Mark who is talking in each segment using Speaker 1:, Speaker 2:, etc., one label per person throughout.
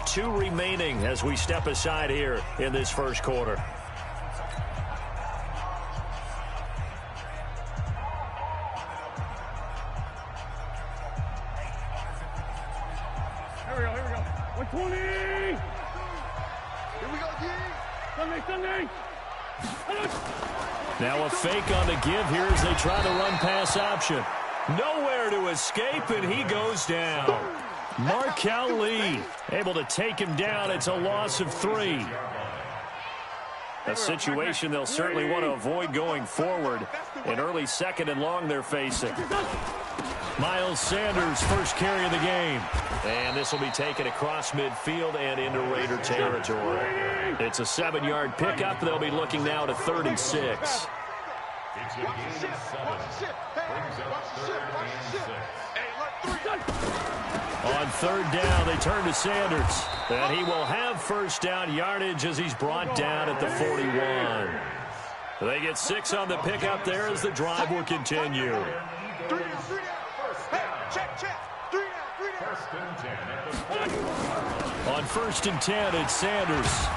Speaker 1: with 2 remaining as we step aside here in this first quarter.
Speaker 2: Here we go. 120! Here we go, D! Sunday!
Speaker 1: Now a fake on the give here as they try the run-pass option. Nowhere to escape, and he goes down. Markel Lee able to take him down. It's a loss of 3. A situation they'll certainly want to avoid going forward. An early 2nd and long they're facing. Miles Sanders, first carry of the game. And this will be taken across midfield and into Raider territory. It's a 7-yard pickup. They'll be looking now to 3rd and 6. On 3rd down, they turn to Sanders. And he will have first down yardage as he's brought down at the 41. They get 6 on the pickup there as the drive will continue. On 1st and 10, it's Sanders.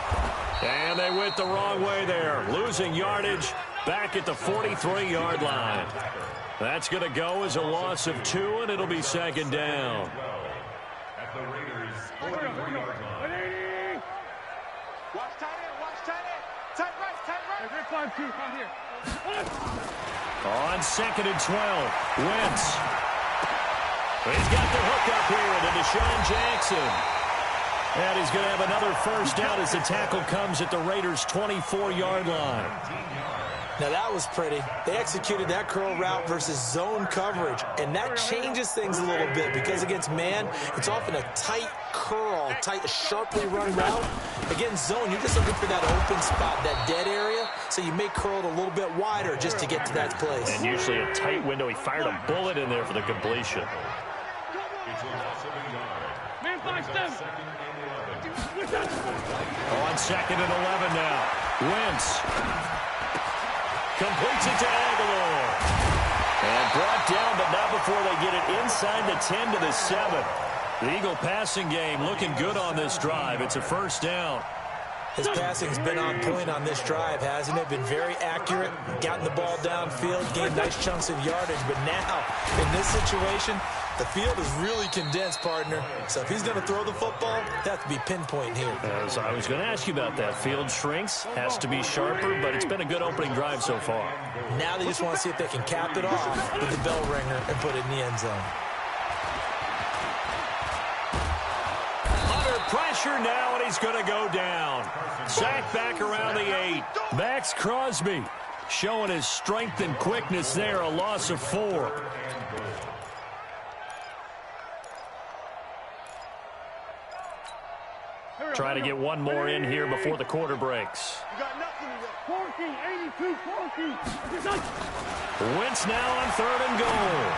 Speaker 1: And they went the wrong way there, losing yardage back at the 43-yard line. That's going to go as a loss of 2, and it'll be 2nd down.
Speaker 2: At the Raiders' 43-yard line. Watch tight end. Tight right. Great 5-2, come here.
Speaker 1: On 2nd and 12, Wentz. He's got the hook up here to Deshaun Jackson. And he's going to have another first down as the tackle comes at the Raiders' 24-yard line.
Speaker 3: Now that was pretty. They executed that curl route versus zone coverage, and that changes things a little bit because against man, it's often a tight curl, sharply run route. Against zone, you're just looking for that open spot, that dead area, so you may curl it a little bit wider just to get to that place.
Speaker 1: And usually a tight window. He fired a bullet in there for the completion. On 2nd and 11 now, Wentz completes it to Aguilar. And brought down, but not before they get it inside the 10 to the 7. The Eagle passing game looking good on this drive. It's a first down.
Speaker 3: His passing's been on point on this drive, hasn't it? Been very accurate, gotten the ball downfield, gained nice chunks of yardage. But now, in this situation, the field is really condensed, partner. So if he's going to throw the football, they have to be pinpoint here.
Speaker 1: As I was going to ask you about that. Field shrinks, has to be sharper, but it's been a good opening drive so far.
Speaker 3: Now they just want to see if they can cap it off with the bell ringer and put it in the end zone.
Speaker 1: Under pressure now, and he's going to go down. Sacked back around the 8. Max Crosby showing his strength and quickness there. A loss of 4. Trying to get one more in here before the quarter breaks. Wentz now on 3rd and goal.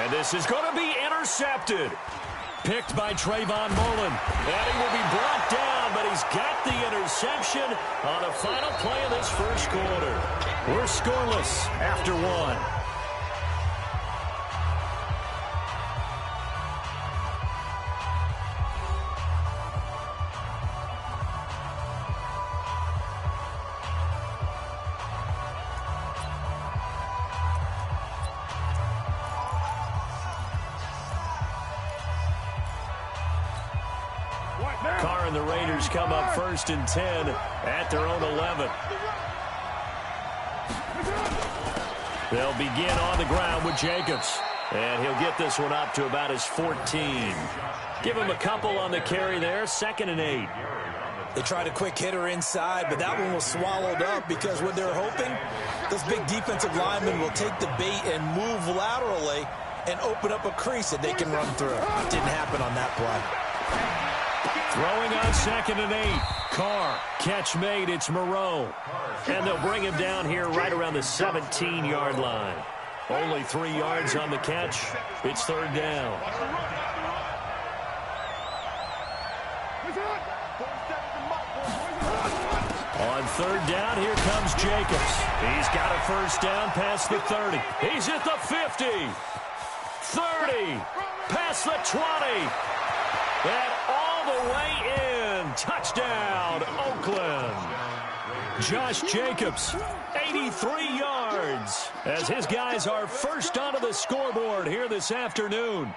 Speaker 1: And this is going to be intercepted. Picked by Trayvon Mullen. And he will be brought down, but he's got the interception on the final play of this first quarter. We're scoreless after 1. Carr and the Raiders come up 1st and 10 at their own 11. They'll begin on the ground with Jacobs. And he'll get this one up to about his 14. Give him a couple on the carry there. 2nd and 8.
Speaker 3: They tried a quick hitter inside, but that one was swallowed up because what they're hoping, this big defensive lineman will take the bait and move laterally and open up a crease that they can run through. Didn't happen on that play.
Speaker 1: Throwing on 2nd and 8. Carr, catch made. It's Moreau. And they'll bring him down here right around the 17-yard line. Only 3 yards on the catch. It's 3rd down. On 3rd down, here comes Jacobs. He's got a first down past the 30. He's at the 50. 30. Past the 20. And all the touchdown, Oakland. Josh Jacobs, 83 yards, as his guys are first onto the scoreboard here this afternoon.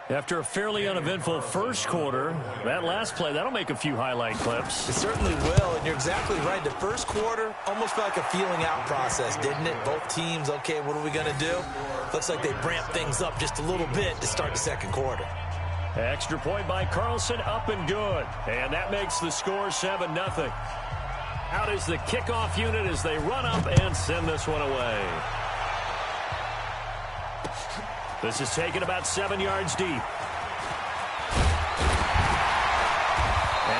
Speaker 1: After a fairly uneventful first quarter, that last play, that'll make a few highlight clips.
Speaker 3: It certainly will, and you're exactly right. The first quarter almost felt like a feeling-out process, didn't it? Both teams, okay, what are we going to do? Looks like they ramped things up just a little bit to start the second quarter.
Speaker 1: Extra point by Carlson, up and good. And that makes the score 7-0. Out is the kickoff unit as they run up and send this one away. This is taken about 7 yards deep. And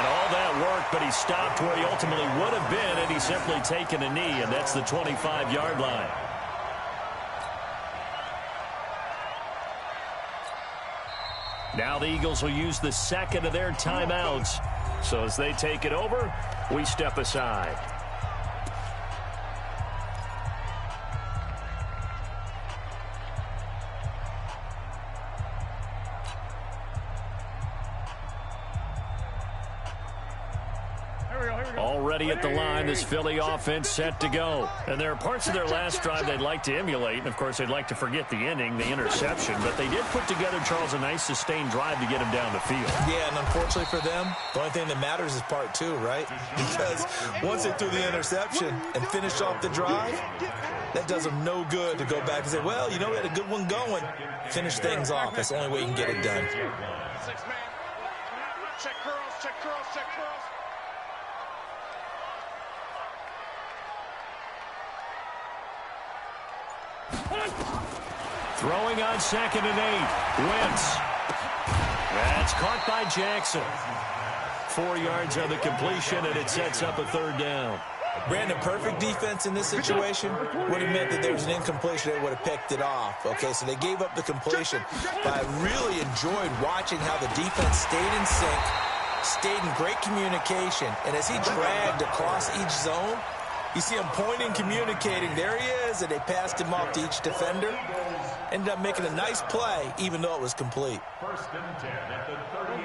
Speaker 1: all that work, but he stopped where he ultimately would have been, and he's simply taken a knee, and that's the 25-yard line. Now the Eagles will use the second of their timeouts. So as they take it over, we step aside. Already at the line, this Philly offense set to go. And there are parts of their last drive they'd like to emulate. And, of course, they'd like to forget the inning, the interception. But they did put together, Charles, a nice sustained drive to get him down the field.
Speaker 3: Yeah, and unfortunately for them, the only thing that matters is part two, right? Because once they threw the interception and finished off the drive, that does them no good to go back and say, well, you know, we had a good one going. Finish things off. That's the only way you can get it done.
Speaker 2: 6-man. Check curls, check curls, check curls.
Speaker 1: Throwing on 2nd and 8. Wentz. That's caught by Jackson. 4 yards on the completion, and it sets up a third down.
Speaker 3: Brandon, perfect defense in this situation would have meant that there was an incompletion. They would have picked it off. Okay, so they gave up the completion. But I really enjoyed watching how the defense stayed in sync, stayed in great communication. And as he dragged across each zone, you see him pointing, communicating. There he is, and they passed him off to each defender. Ended up making a nice play, even though it was complete.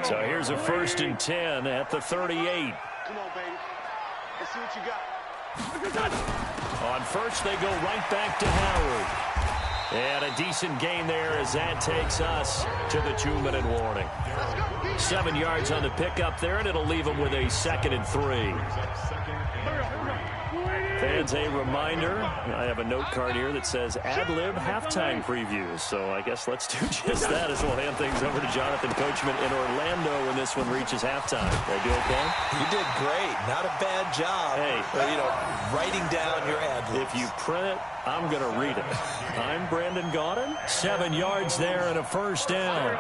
Speaker 1: So here's a 1st and 10 at the 38.
Speaker 2: Come on, baby. Let's see what you got.
Speaker 1: On first, they go right back to Howard. And a decent gain there as that takes us to the 2-minute warning. 7 yards on the pickup there, and it'll leave them with a 2nd and 3. Fans, a reminder, I have a note card here that says ad-lib halftime previews. So I guess let's do just that as we'll hand things over to Jonathan Coachman in Orlando when this one reaches halftime. Did I do okay?
Speaker 3: You did great. Not a bad job.
Speaker 1: Hey.
Speaker 3: You know, writing down your ad-libs.
Speaker 1: If you print it, I'm going to read it. I'm Brandon Gaudin. 7 yards there and a first down.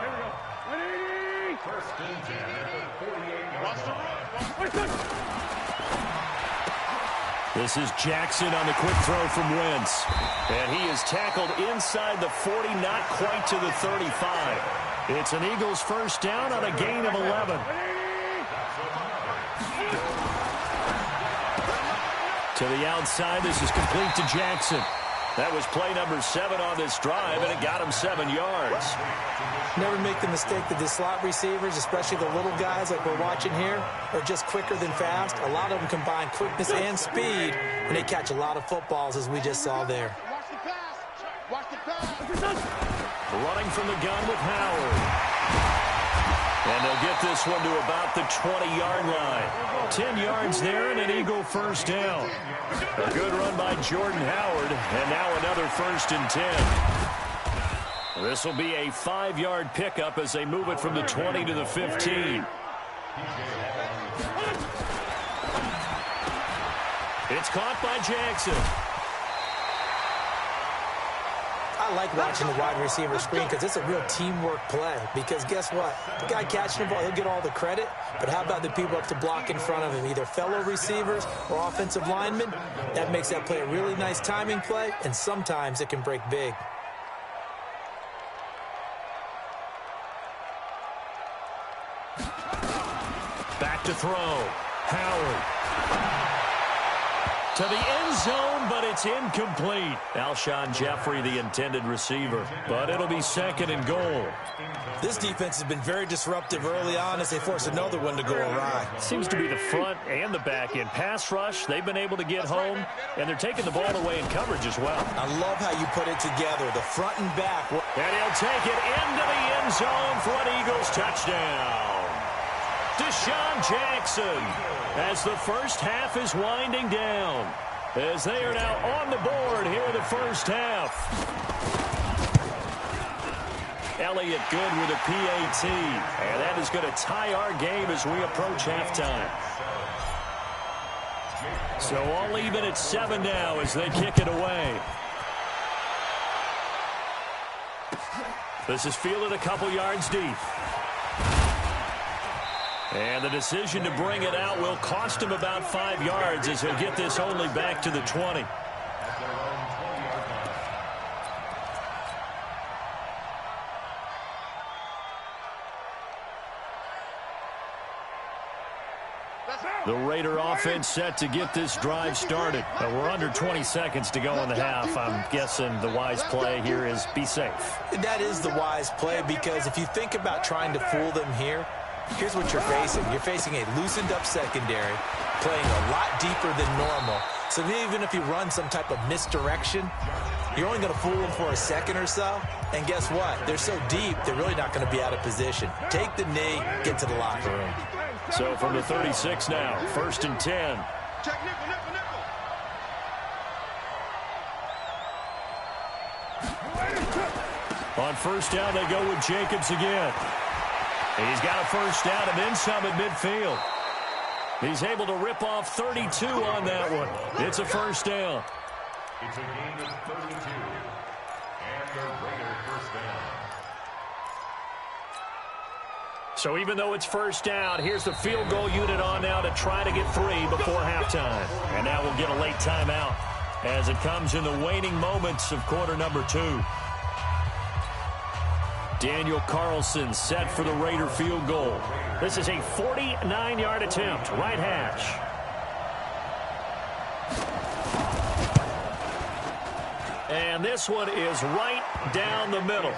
Speaker 1: This is Jackson on the quick throw from Wentz. And he is tackled inside the 40, not quite to the 35. It's an Eagles first down on a gain of 11. To the outside, this is complete to Jackson. That was play number 7 on this drive, and it got him 7 yards.
Speaker 3: Never make the mistake that the slot receivers, especially the little guys like we're watching here, are just quicker than fast. A lot of them combine quickness and speed, and they catch a lot of footballs, as we just saw there.
Speaker 2: Watch the pass. Watch the pass.
Speaker 1: Running from the gun with Howard. And they'll get this one to about the 20-yard line. 10 yards there and an Eagle first down. A good run by Jordan Howard, and now another 1st and 10. This will be a 5-yard pickup as they move it from the 20 to the 15. It's caught by Jackson.
Speaker 3: I like watching the wide receiver screen because it's a real teamwork play. Because guess what? The guy catching the ball, he'll get all the credit. But how about the people up to block in front of him, either fellow receivers or offensive linemen? That makes that play a really nice timing play, and sometimes it can break big. Back
Speaker 1: to throw. Howard. to the end zone, but it's incomplete. Alshon Jeffrey, the intended receiver, but it'll be 2nd and goal.
Speaker 3: This defense has been very disruptive early on as they force another one to go awry.
Speaker 1: Seems to be the front and the back end. Pass rush, they've been able to get home, and they're taking the ball away in coverage as well.
Speaker 3: I love how you put it together, the front and back.
Speaker 1: And he'll take it into the end zone for an Eagles touchdown. Deshaun Jackson, as the first half is winding down, as they are now on the board here in the first half. Elliott good with a PAT, and that is going to tie our game as we approach halftime. So all even at 7 now as they kick it away. This is fielded a couple yards deep. And the decision to bring it out will cost him about 5 yards as he'll get this only back to the 20. The Raider offense set to get this drive started. We're under 20 seconds to go in the half. I'm guessing the wise play here is be safe.
Speaker 3: That is the wise play, because if you think about trying to fool them here, here's what you're facing. You're facing a loosened up secondary, playing a lot deeper than normal. So even if you run some type of misdirection, you're only going to fool them for a second or so. And guess what? They're so deep, they're really not going to be out of position. Take the knee, get to the locker room.
Speaker 1: So from the 36 now, 1st and 10.
Speaker 2: Check nickel, nickel, nickel.
Speaker 1: On 1st down, they go with Jacobs again. He's got a 1st down and then some at midfield. He's able to rip off 32 on that one. It's a 1st down.
Speaker 2: It's a gain of 32. And the Raider 1st down.
Speaker 1: So even though it's 1st down, here's the field goal unit on now to try to get 3 before halftime. And now we'll get a late timeout as it comes in the waning moments of quarter number 2. Daniel Carlson set for the Raider field goal. This is a 49-yard attempt, right hash. And this one is right down the middle.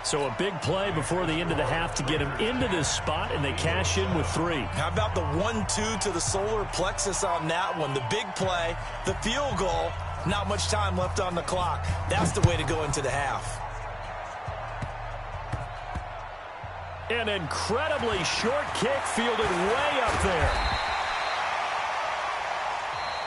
Speaker 1: So a big play before the end of the half to get him into this spot, and they cash in with 3.
Speaker 3: How about the 1-2 to the solar plexus on that one? The big play, the field goal, not much time left on the clock. That's the way to go into the half.
Speaker 1: An incredibly short kick fielded way up there.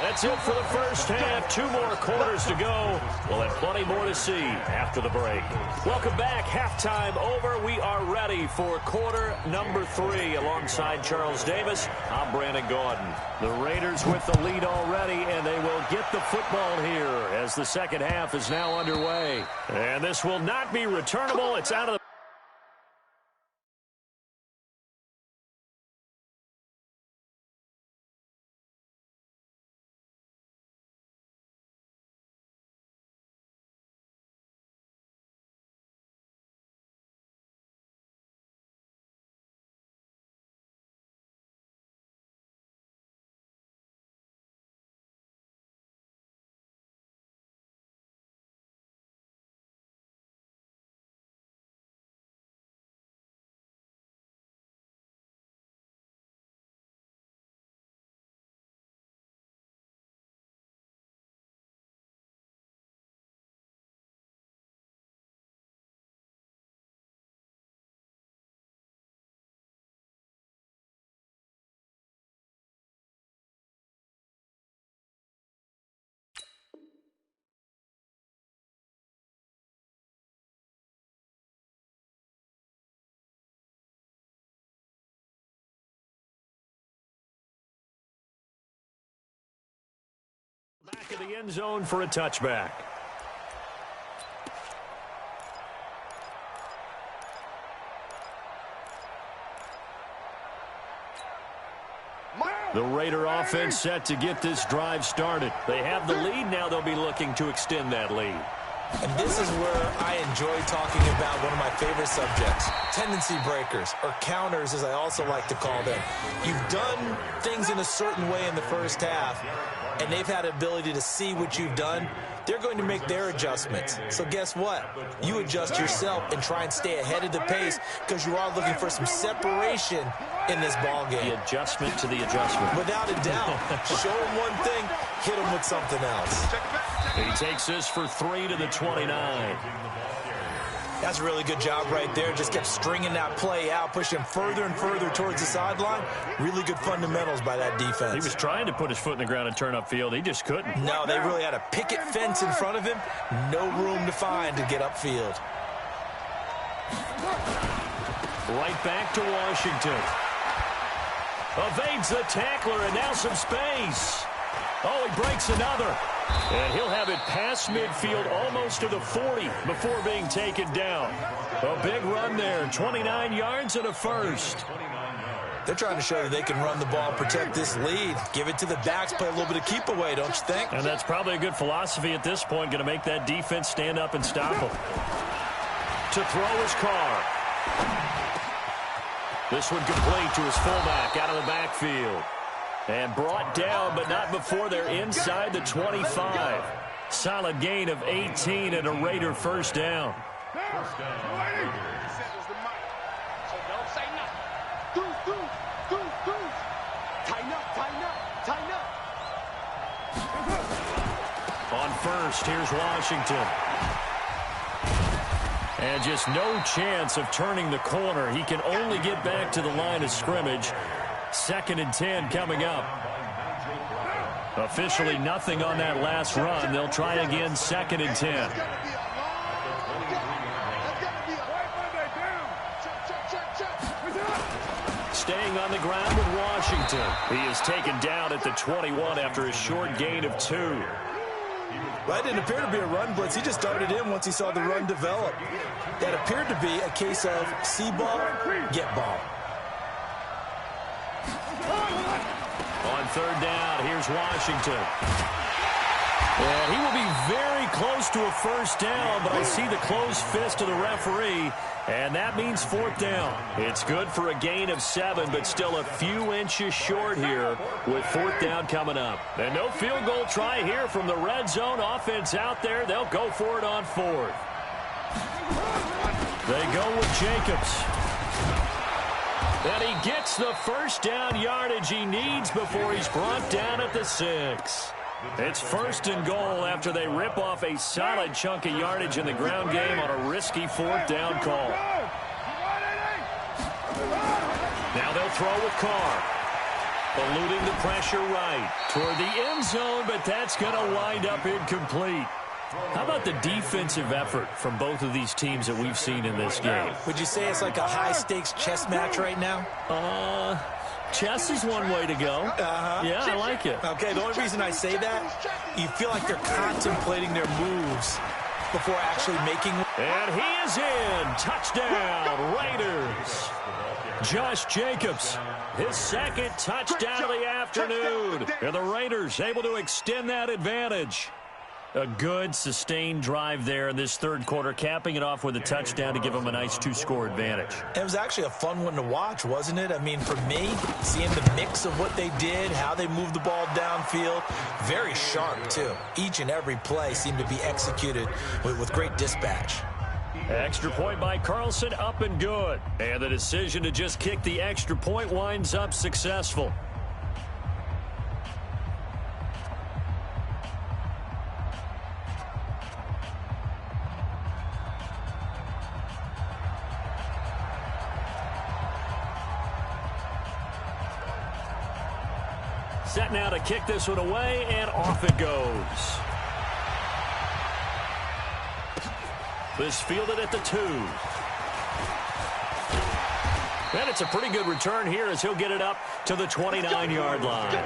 Speaker 1: That's it for the first half. 2 more quarters to go. We'll have plenty more to see after the break. Welcome back. Halftime over. We are ready for quarter number 3. Alongside Charles Davis, I'm Brandon Gordon. The Raiders with the lead already, and they will get the football here as the second half is now underway. And this will not be returnable. It's out of the back of the end zone for a touchback. The Raider offense set to get this drive started. They have the lead. Now they'll be looking to extend that lead.
Speaker 3: And this is where I enjoy talking about one of my favorite subjects, tendency breakers, or counters as I also like to call them. You've done things in a certain way in the first half, and they've had the ability to see what you've done. They're going to make their adjustments. So guess what? You adjust yourself and try and stay ahead of the pace because you are looking for some separation in this ball game.
Speaker 1: The adjustment to the adjustment.
Speaker 3: Without a doubt. Show them one thing, hit them with something else.
Speaker 1: He takes this for 3 to the 29.
Speaker 3: That's a really good job right there. Just kept stringing that play out, pushing further and further towards the sideline. Really good fundamentals by that defense.
Speaker 1: He was trying to put his foot in the ground and turn upfield. He just couldn't.
Speaker 3: No, they really had a picket fence in front of him. No room to find to get upfield.
Speaker 1: Right back to Washington. Evades the tackler, and now some space. Oh, he breaks another. And he'll have it past midfield almost to the 40 before being taken down. A big run there, 29 yards and a first.
Speaker 3: They're trying to show that they can run the ball, protect this lead. Give it to the backs, play a little bit of keep away, don't you think?
Speaker 1: And that's probably a good philosophy at this point, going to make that defense stand up and stop him. To throw his car. This one complete to his fullback out of the backfield. And brought down, but not before they're inside the 25. Solid gain of 18 and a Raider first down. On first, here's Washington. And just no chance of turning the corner. He can only get back to the line of scrimmage. 2nd and 10 coming up. Officially nothing on that last run. They'll try again 2nd and 10. Staying on the ground with Washington. He is taken down at the 21 after a short gain of 2.
Speaker 3: That didn't appear to be a run blitz. He just darted in once he saw the run develop. That appeared to be a case of see ball, get ball.
Speaker 1: On 3rd down, here's Washington. And he will be very close to a first down, but I see the closed fist of the referee, and that means 4th down. It's good for a gain of 7, but still a few inches short here with 4th down coming up. And no field goal try here from the red zone offense out there. They'll go for it on 4th. They go with Jacobs. And he gets the first down yardage he needs before he's brought down at the 6. It's 1st and goal after they rip off a solid chunk of yardage in the ground game on a risky 4th down call. Now they'll throw with Carr. Eluding the pressure right toward the end zone, but that's going to wind up incomplete. How about the defensive effort from both of these teams that we've seen in this game?
Speaker 3: Would you say it's like a high-stakes chess match right now?
Speaker 1: Chess is one way to go. Yeah, I like it.
Speaker 3: Okay, the only reason I say that, you feel like they're contemplating their moves before actually making.
Speaker 1: And he is in. Touchdown, Raiders. Josh Jacobs, his 2nd touchdown of the afternoon. And the Raiders able to extend that advantage. A good, sustained drive there in this 3rd quarter, capping it off with a touchdown to give them a nice 2-score advantage.
Speaker 3: It was actually a fun one to watch, wasn't it? I mean, for me, seeing the mix of what they did, how they moved the ball downfield, very sharp, too. Each and every play seemed to be executed with great dispatch.
Speaker 1: Extra point by Carlson, up and good. And the decision to just kick the extra point winds up successful. Set now to kick this one away, and off it goes. This fielded at the 2. And it's a pretty good return here as he'll get it up to the 29-yard line.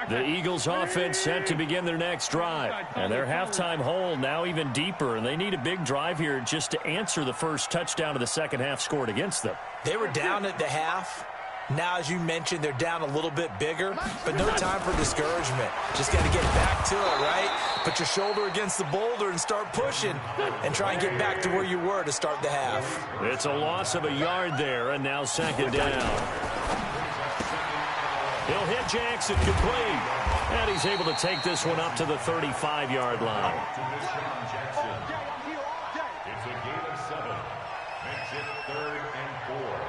Speaker 1: The Eagles offense set to begin their next drive. And their halftime hole now even deeper. And they need a big drive here just to answer the first touchdown of the second half scored against them.
Speaker 3: They were down at the half. Now, as you mentioned, they're down a little bit bigger, but no time for discouragement. Just got to get back to it, right? Put your shoulder against the boulder and start pushing and try and get back to where you were to start the half.
Speaker 1: It's a loss of a yard there, and now second down. He'll hit Jackson complete, and he's able to take this one up to the 35-yard line.
Speaker 2: It's a gain of 7. Makes it 3rd and 4.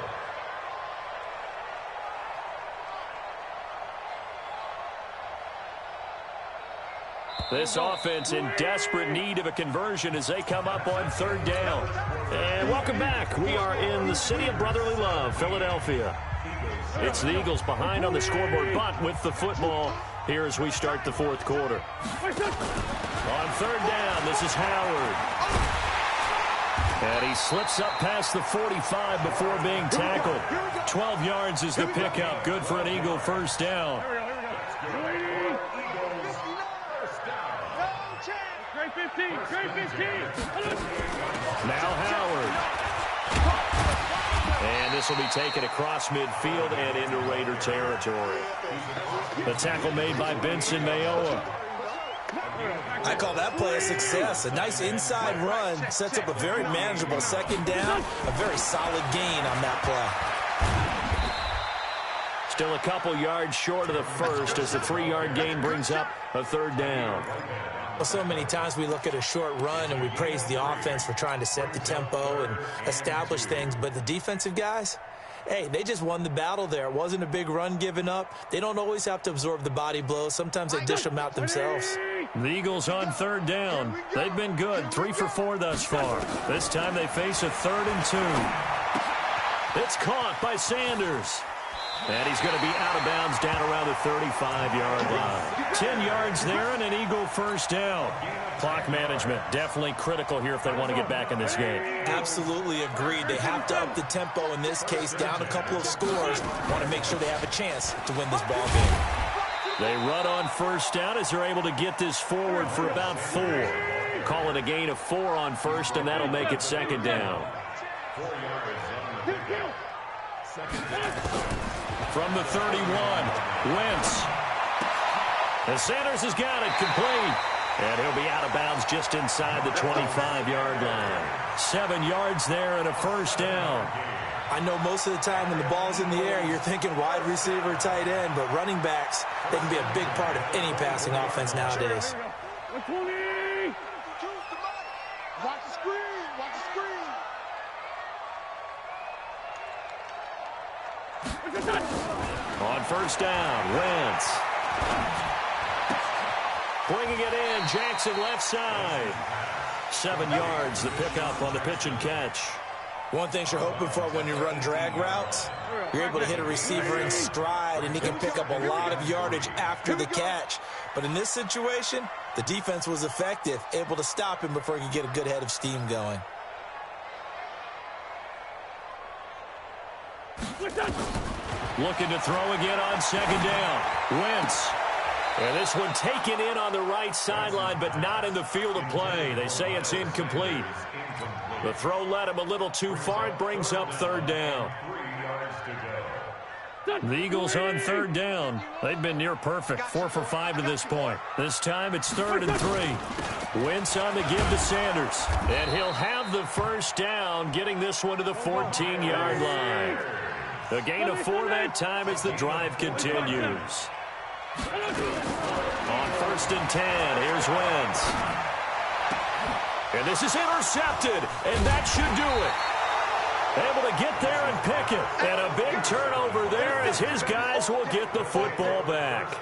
Speaker 1: This offense in desperate need of a conversion as they come up on third down. And welcome back. We are in the city of brotherly love, Philadelphia. It's the Eagles behind on the scoreboard, but with the football here as we start the fourth quarter. On third down, this is Howard. And he slips up past the 45 before being tackled. 12 yards is the pickup. Good for an Eagle first down. Now Howard. And this will be taken across midfield and into Raider territory. The tackle made by Benson Mayowa.
Speaker 3: I call that play a success. A nice inside run sets up a very manageable second down. A very solid gain on that play.
Speaker 1: Still a couple yards short of the first as the 3-yard gain brings up a third down.
Speaker 3: Well, so many times we look at a short run and we praise the offense for trying to set the tempo and establish things, but the defensive guys, hey, they just won the battle there. It wasn't a big run given up. They don't always have to absorb the body blows. Sometimes they dish them out themselves.
Speaker 1: The Eagles on third down. They've been good, 3 for 4 thus far. This time they face a 3rd and 2. It's caught by Sanders. And he's going to be out of bounds down around the 35-yard line. 10 yards there and an Eagle first down. Clock management definitely critical here if they want to get back in this game.
Speaker 3: Absolutely agreed. They have to up the tempo in this case, down a couple of scores. Want to make sure they have a chance to win this ball game.
Speaker 1: They run on first down as they're able to get this forward for about 4. Call it a gain of 4 on first, and that'll make it second down.
Speaker 2: 4 yards on the pickup. Second down.
Speaker 1: From the 31, Wentz. And Sanders has got it complete. And he'll be out of bounds just inside the 25-yard line. 7 yards there and a first down.
Speaker 3: I know most of the time when the ball's in the air, you're thinking wide receiver, tight end, but running backs, they can be a big part of any passing offense nowadays.
Speaker 2: Watch the screen. Watch the screen.
Speaker 1: On first down, Wentz. Bringing it in, Jackson left side. 7 yards, the pickup on the pitch and catch.
Speaker 3: One thing you're hoping for when you run drag routes, you're able to hit a receiver in stride, and he can pick up a lot of yardage after the catch. But in this situation, the defense was effective, able to stop him before he could get a good head of steam going.
Speaker 1: Looking to throw again on second down. Wentz. And this one taken in on the right sideline, but not in the field of play. They say it's incomplete. The throw led him a little too far. It brings up third down. The Eagles on third down. They've been near perfect, 4 for 5 to this point. This time it's 3rd and 3. Wentz on the give to Sanders. And he'll have the first down, getting this one to the 14-yard line. A gain of 4 that time as the drive continues. On 1st and 10, here's Wentz. And this is intercepted, and that should do it. Able to get there and pick it. And a big turnover there as his guys will get the football back.